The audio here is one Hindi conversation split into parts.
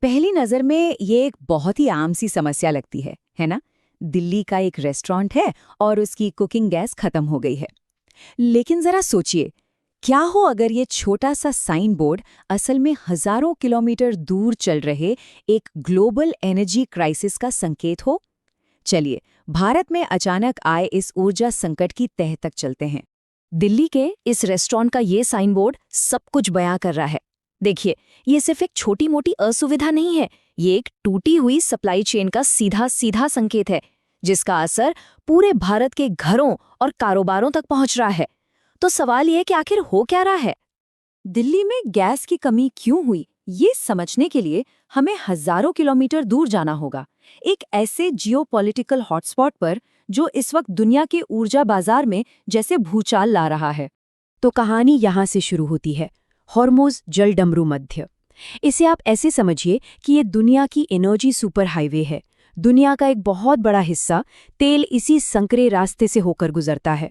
पहली नज़र में ये एक बहुत ही आम सी समस्या लगती है ना? दिल्ली का एक रेस्टोरेंट है और उसकी कुकिंग गैस खत्म हो गई है। लेकिन जरा सोचिए, क्या हो अगर ये छोटा सा साइन बोर्ड असल में हजारों किलोमीटर दूर चल रहे एक ग्लोबल एनर्जी क्राइसिस का संकेत हो? चलिए, भारत में अचानक आए इस ऊर्जा संकट की तह तक चलते हैं। दिल्ली के इस रेस्टोरेंट का ये साइन बोर्ड सब कुछ बयां कर रहा है। देखिए, ये सिर्फ एक छोटी मोटी असुविधा नहीं है, ये एक टूटी हुई सप्लाई चेन का सीधा सीधा संकेत है, जिसका असर पूरे भारत के घरों और कारोबारों तक पहुंच रहा है। तो सवाल ये कि आखिर हो क्या रहा है? दिल्ली में गैस की कमी क्यों हुई, ये समझने के लिए हमें हजारों किलोमीटर दूर जाना होगा, एक ऐसे जियोपॉलिटिकल हॉटस्पॉट पर जो इस वक्त दुनिया के ऊर्जा बाजार में जैसे भूचाल ला रहा है। तो कहानी यहाँ से शुरू होती है, हॉर्मुज़ जलडमरू मध्य। इसे आप ऐसे समझिए कि ये दुनिया की एनर्जी सुपर हाईवे है। दुनिया का एक बहुत बड़ा हिस्सा तेल इसी संकरे रास्ते से होकर गुजरता है,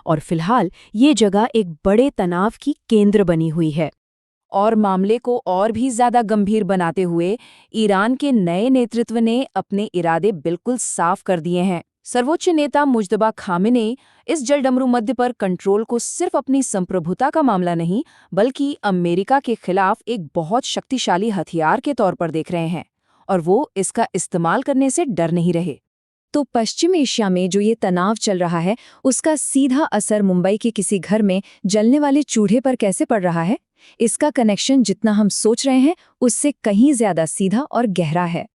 और फिलहाल ये जगह एक बड़े तनाव की केंद्र बनी हुई है। और मामले को और भी ज्यादा गंभीर बनाते हुए ईरान के नए नेतृत्व ने अपने इरादे बिल्कुल साफ कर दिए हैं। सर्वोच्च नेता मुज्तबा खामेनेई इस जलडमरू मध्य पर कंट्रोल को सिर्फ अपनी संप्रभुता का मामला नहीं, बल्कि अमेरिका के खिलाफ एक बहुत शक्तिशाली हथियार के तौर पर देख रहे हैं, और वो इसका इस्तेमाल करने से डर नहीं रहे। तो पश्चिम एशिया में जो ये तनाव चल रहा है, उसका सीधा असर मुंबई के किसी घर में जलने वाले चूल्हे पर कैसे पड़ रहा है? इसका कनेक्शन जितना हम सोच रहे हैं उससे कहीं ज्यादा सीधा और गहरा है।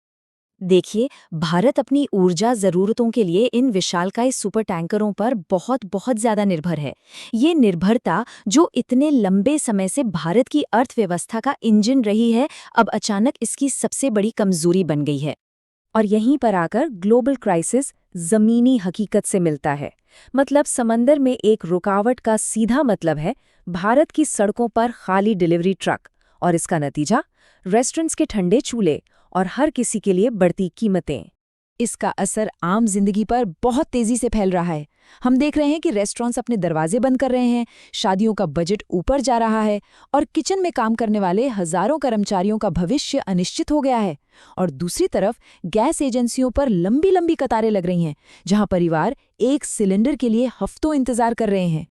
देखिए, भारत अपनी ऊर्जा जरूरतों के लिए इन विशालकाय सुपर टैंकरों पर बहुत बहुत ज्यादा निर्भर है। ये निर्भरता जो इतने लंबे समय से भारत की अर्थव्यवस्था का इंजन रही है, अब अचानक इसकी सबसे बड़ी कमजोरी बन गई है। और यहीं पर आकर ग्लोबल क्राइसिस जमीनी हकीकत से मिलता है। मतलब समंदर में एक रुकावट का सीधा मतलब है भारत की सड़कों पर खाली डिलीवरी ट्रक, और इसका नतीजा रेस्टोरेंट्स के ठंडे चूल्हे और हर किसी के लिए बढ़ती कीमतें। इसका असर आम जिंदगी पर बहुत तेजी से फैल रहा है। हम देख रहे हैं कि रेस्टोरेंट्स अपने दरवाजे बंद कर रहे हैं, शादियों का बजट ऊपर जा रहा है, और किचन में काम करने वाले हजारों कर्मचारियों का भविष्य अनिश्चित हो गया है। और दूसरी तरफ गैस एजेंसियों पर लंबी लंबी कतारें लग रही हैं, जहां परिवार एक सिलेंडर के लिए हफ्तों इंतजार कर रहे हैं।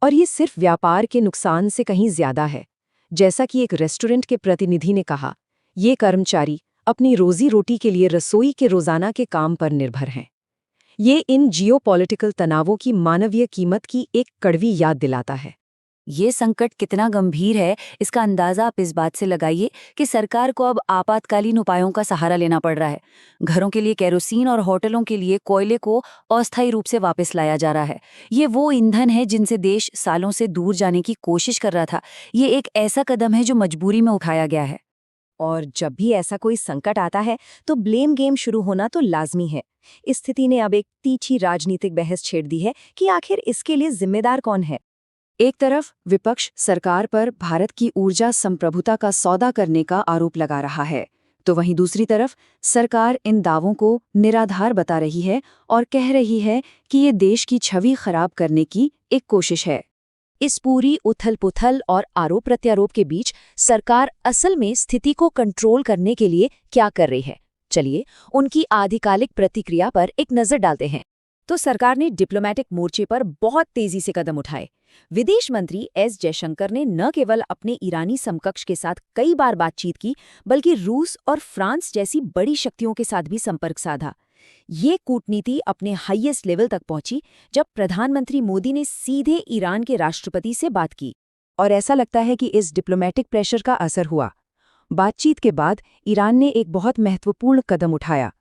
और ये सिर्फ व्यापार के नुकसान से कहीं ज्यादा है। जैसा कि एक रेस्टोरेंट के प्रतिनिधि ने कहा, ये कर्मचारी अपनी रोजी रोटी के लिए रसोई के रोजाना के काम पर निर्भर हैं। ये इन जियोपॉलिटिकल तनावों की मानवीय कीमत की एक कड़वी याद दिलाता है। ये संकट कितना गंभीर है, इसका अंदाजा आप इस बात से लगाइए कि सरकार को अब आपातकालीन उपायों का सहारा लेना पड़ रहा है। घरों के लिए केरोसिन और होटलों के लिए कोयले को अस्थायी रूप से वापस लाया जा रहा है। ये वो ईंधन है जिनसे देश सालों से दूर जाने की कोशिश कर रहा था। ये एक ऐसा कदम है जो मजबूरी में उठाया गया है। और जब भी ऐसा कोई संकट आता है तो ब्लेम गेम शुरू होना तो लाजमी है। इस स्थिति ने अब एक तीखी राजनीतिक बहस छेड़ दी है कि आखिर इसके लिए जिम्मेदार कौन है। एक तरफ विपक्ष सरकार पर भारत की ऊर्जा संप्रभुता का सौदा करने का आरोप लगा रहा है, तो वहीं दूसरी तरफ सरकार इन दावों को निराधार बता रही है और कह रही है कि ये देश की छवि खराब करने की एक कोशिश है। इस पूरी उथल-पुथल और आरोप प्रत्यारोप के बीच सरकार असल में स्थिति को कंट्रोल करने के लिए क्या कर रही है? चलिए, उनकी आधिकारिक प्रतिक्रिया पर एक नजर डालते हैं। तो सरकार ने डिप्लोमैटिक मोर्चे पर बहुत तेजी से कदम उठाए। विदेश मंत्री एस जयशंकर ने न केवल अपने ईरानी समकक्ष के साथ कई बार बातचीत की, बल्कि रूस और फ्रांस जैसी बड़ी शक्तियों के साथ भी संपर्क साधा। ये कूटनीति अपने हाईएस्ट लेवल तक पहुंची जब प्रधानमंत्री मोदी ने सीधे ईरान के राष्ट्रपति से बात की। और ऐसा लगता है कि इस डिप्लोमैटिक प्रेशर का असर हुआ। बातचीत के बाद ईरान ने एक बहुत महत्वपूर्ण कदम उठाया।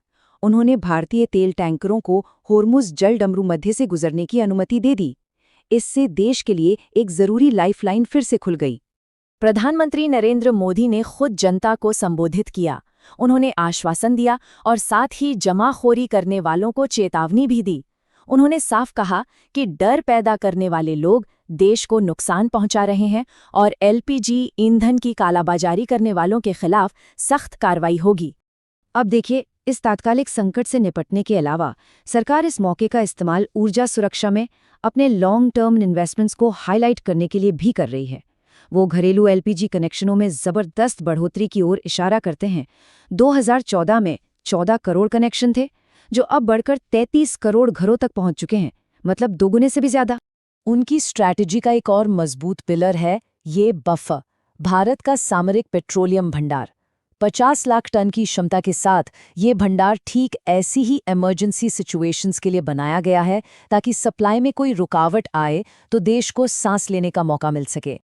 उन्होंने भारतीय तेल टैंकरों को होर्मुज़ जलडमरू मध्य से गुजरने की अनुमति दे दी। इससे देश के लिए एक जरूरी लाइफलाइन फिर से खुल गई। प्रधानमंत्री नरेंद्र मोदी ने खुद जनता को संबोधित किया। उन्होंने आश्वासन दिया और साथ ही जमाखोरी करने वालों को चेतावनी भी दी। उन्होंने साफ कहा कि डर पैदा करने वाले लोग देश को नुकसान पहुंचा रहे हैं और एलपीजी ईंधन की कालाबाजारी करने वालों के खिलाफ सख्त कार्रवाई होगी। अब देखिए, इस तात्कालिक संकट से निपटने के अलावा सरकार इस मौके का इस्तेमाल ऊर्जा सुरक्षा में अपने लॉन्ग टर्म इन्वेस्टमेंट्स को हाईलाइट करने के लिए भी कर रही है। वो घरेलू एलपीजी कनेक्शनों में जबरदस्त बढ़ोतरी की ओर इशारा करते हैं। 2014 में 14 करोड़ कनेक्शन थे, जो अब बढ़कर 33 करोड़ घरों तक पहुंच चुके हैं, मतलब दोगुने से भी ज्यादा। उनकी स्ट्रैटेजी का एक और मजबूत पिलर है ये बफर, भारत का सामरिक पेट्रोलियम भंडार। 50 लाख टन की क्षमता के साथ ये भंडार ठीक ऐसी ही इमरजेंसी सिचुएशंस के लिए बनाया गया है, ताकि सप्लाई में कोई रुकावट आए तो देश को सांस लेने का मौका मिल सके।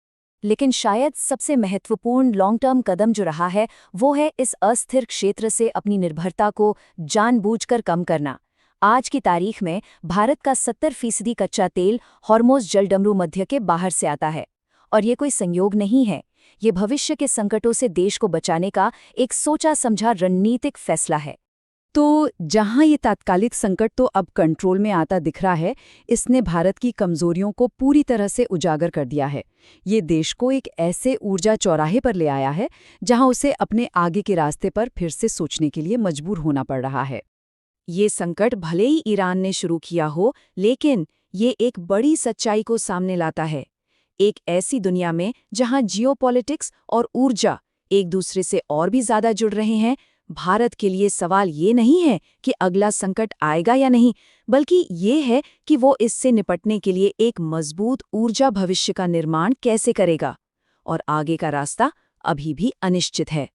लेकिन शायद सबसे महत्वपूर्ण लॉन्ग टर्म कदम जो रहा है, वो है इस अस्थिर क्षेत्र से अपनी निर्भरता को जानबूझकर कम करना। आज की तारीख में भारत का 70% कच्चा तेल हॉर्मोज़ जलडमरू मध्य के बाहर से आता है। और ये कोई संयोग नहीं है, ये भविष्य के संकटों से देश को बचाने का एक सोचा समझा रणनीतिक फैसला है। तो जहां ये तात्कालिक संकट तो अब कंट्रोल में आता दिख रहा है, इसने भारत की कमजोरियों को पूरी तरह से उजागर कर दिया है। ये देश को एक ऐसे ऊर्जा चौराहे पर ले आया है जहां उसे अपने आगे के रास्ते पर फिर से सोचने के लिए मजबूर होना पड़ रहा है। ये संकट भले ही ईरान ने शुरू किया हो, लेकिन ये एक बड़ी सच्चाई को सामने लाता है। एक ऐसी दुनिया में जहां जियोपॉलिटिक्स और ऊर्जा एक दूसरे से और भी ज्यादा जुड़ रहे हैं, भारत के लिए सवाल ये नहीं है कि अगला संकट आएगा या नहीं, बल्कि ये है कि वो इससे निपटने के लिए एक मजबूत ऊर्जा भविष्य का निर्माण कैसे करेगा। और आगे का रास्ता अभी भी अनिश्चित है।